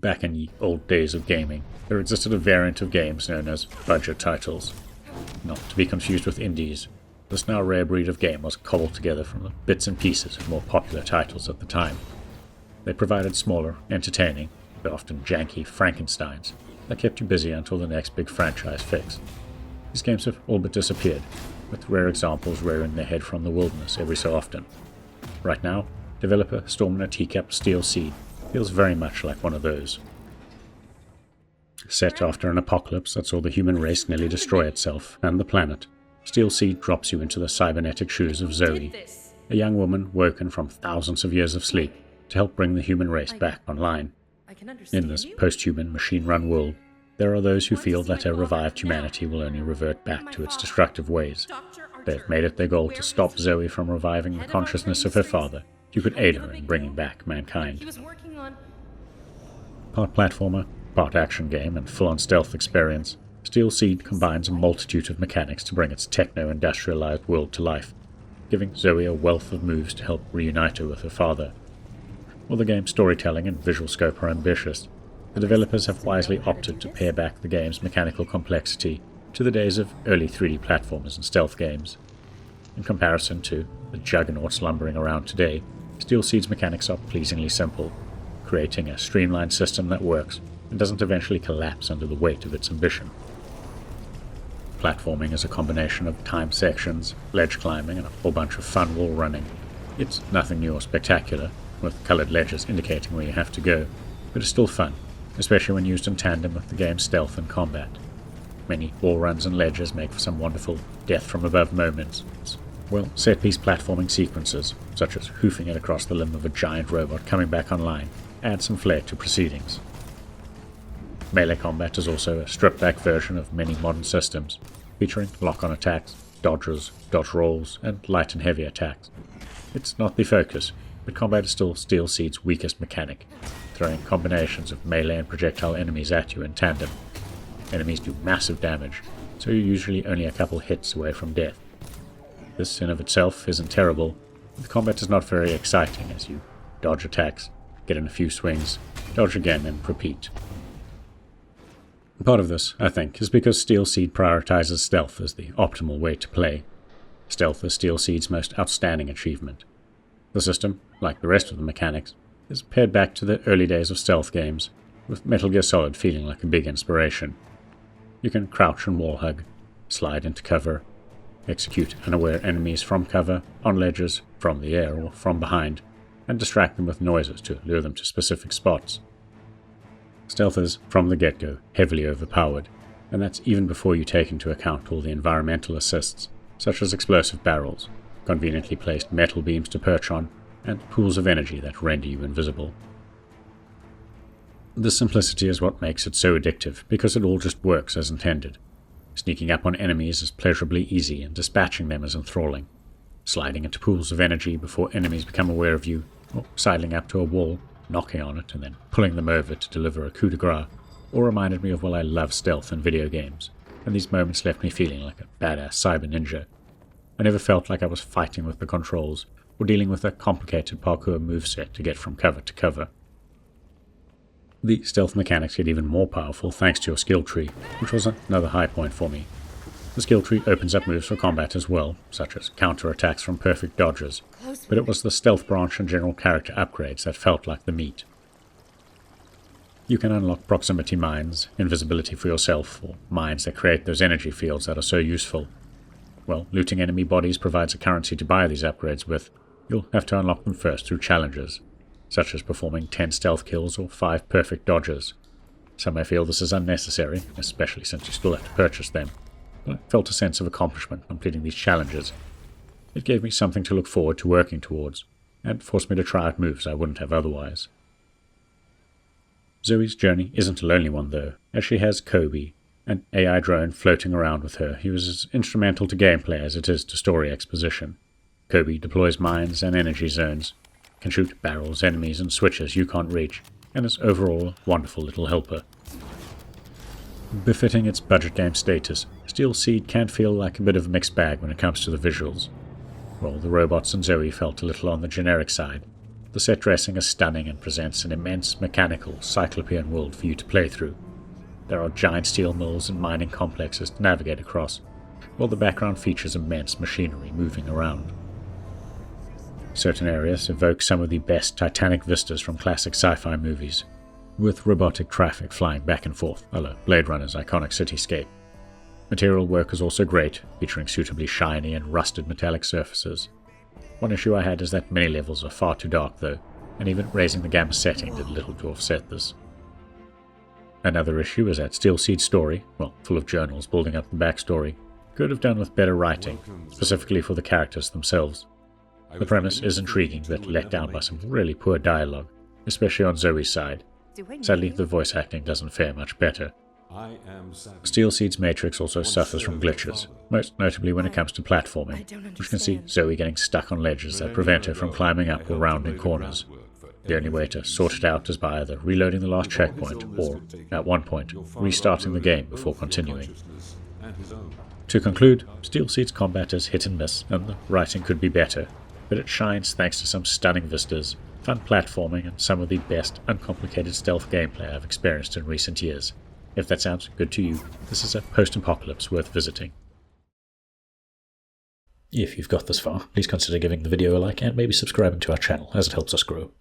Back in the old days of gaming, there existed a variant of games known as budget titles. Not to be confused with indies, this now rare breed of game was cobbled together from the bits and pieces of more popular titles at the time. They provided smaller, entertaining, but often janky Frankensteins that kept you busy until the next big franchise fix. These games have all but disappeared, with rare examples rearing their head from the wilderness every so often. Right now, developer Storm Teacup Steel Seed feels very much like one of those. Set after an apocalypse that saw the human race nearly destroy itself and the planet, Steel Seed drops you into the cybernetic shoes of Zoe, a young woman woken from thousands of years of sleep to help bring the human race back online. In this post-human, machine-run world, there are those who feel that a revived humanity will only revert back to its destructive ways. They've made it their goal to stop Zoe from reviving the consciousness of her father, who could aid her in bringing back mankind. Part platformer, part action game, and full-on stealth experience, Steel Seed combines a multitude of mechanics to bring its techno-industrialized world to life, giving Zoe a wealth of moves to help reunite her with her father. While the game's storytelling and visual scope are ambitious, the developers have wisely opted to pare back the game's mechanical complexity to the days of early 3D platformers and stealth games. In comparison to the juggernauts lumbering around today, Steel Seed's mechanics are pleasingly simple, creating a streamlined system that works and doesn't eventually collapse under the weight of its ambition. Platforming is a combination of timed sections, ledge climbing, and a whole bunch of fun wall running. It's nothing new or spectacular, with coloured ledges indicating where you have to go, but it's still fun, especially when used in tandem with the game's stealth and combat. Many wall runs and ledges make for some wonderful death-from-above moments, well, set-piece platforming sequences, such as hoofing it across the limb of a giant robot coming back online, add some flair to proceedings. Melee combat is also a stripped-back version of many modern systems, featuring lock-on attacks, dodges, dodge rolls, and light and heavy attacks. It's not the focus, but combat is still Steel Seed's weakest mechanic, throwing combinations of melee and projectile enemies at you in tandem. Enemies do massive damage, so you're usually only a couple hits away from death. This in of itself isn't terrible, but the combat is not very exciting as you dodge attacks, get in a few swings, dodge again, and repeat. Part of this, I think, is because Steel Seed prioritizes stealth as the optimal way to play. Stealth is Steel Seed's most outstanding achievement. The system, like the rest of the mechanics, is pared back to the early days of stealth games, with Metal Gear Solid feeling like a big inspiration. You can crouch and wall hug, slide into cover, execute unaware enemies from cover, on ledges, from the air or from behind, and distract them with noises to lure them to specific spots. Stealth is, from the get-go, heavily overpowered, and that's even before you take into account all the environmental assists, such as explosive barrels, conveniently placed metal beams to perch on, and pools of energy that render you invisible. This simplicity is what makes it so addictive, because it all just works as intended. Sneaking up on enemies is pleasurably easy, and dispatching them is enthralling. Sliding into pools of energy before enemies become aware of you, or sidling up to a wall, knocking on it, and then pulling them over to deliver a coup de grace, all reminded me of why I love stealth in video games, and these moments left me feeling like a badass cyber ninja. I never felt like I was fighting with the controls, or dealing with a complicated parkour moveset to get from cover to cover. The stealth mechanics get even more powerful thanks to your skill tree, which was another high point for me. The skill tree opens up moves for combat as well, such as counter-attacks from perfect dodges, but it was the stealth branch and general character upgrades that felt like the meat. You can unlock proximity mines, invisibility for yourself, or mines that create those energy fields that are so useful. Well, looting enemy bodies provides a currency to buy these upgrades with. You'll have to unlock them first through challenges, such as performing 10 stealth kills or 5 perfect dodges. Some may feel this is unnecessary, especially since you still have to purchase them, but I felt a sense of accomplishment completing these challenges. It gave me something to look forward to working towards, and forced me to try out moves I wouldn't have otherwise. Zoe's journey isn't a lonely one though, as she has Kobe, an AI drone floating around with her. He was as instrumental to gameplay as it is to story exposition. Kobe deploys mines and energy zones, can shoot barrels, enemies, and switches you can't reach, and is overall a wonderful little helper. Befitting its budget game status, Steel Seed can feel like a bit of a mixed bag when it comes to the visuals. While the robots and Zoe felt a little on the generic side, the set dressing is stunning and presents an immense mechanical, cyclopean world for you to play through. There are giant steel mills and mining complexes to navigate across, while the background features immense machinery moving around. Certain areas evoke some of the best Titanic vistas from classic sci-fi movies, with robotic traffic flying back and forth, a la Blade Runner's iconic cityscape. Material work is also great, featuring suitably shiny and rusted metallic surfaces. One issue I had is that many levels are far too dark though, and even raising the gamma setting did little to offset this. Another issue is that Steel Seed's story, well, full of journals building up the backstory, could have done with better writing, specifically for the characters themselves. The premise is intriguing, but let down by some really poor dialogue, especially on Zoe's side. Sadly, the voice acting doesn't fare much better. Steel Seed's Matrix also suffers from glitches, most notably when it comes to platforming, which can see Zoe getting stuck on ledges that prevent her from climbing up or rounding corners. The only way to sort it out is by either reloading the last checkpoint or, at one point, restarting the game before continuing. To conclude, Steel Seed's combat is hit and miss, and the writing could be better, but it shines thanks to some stunning vistas, fun platforming, and some of the best uncomplicated stealth gameplay I've experienced in recent years. If that sounds good to you, this is a post-apocalypse worth visiting. If you've got this far, please consider giving the video a like and maybe subscribing to our channel, as it helps us grow.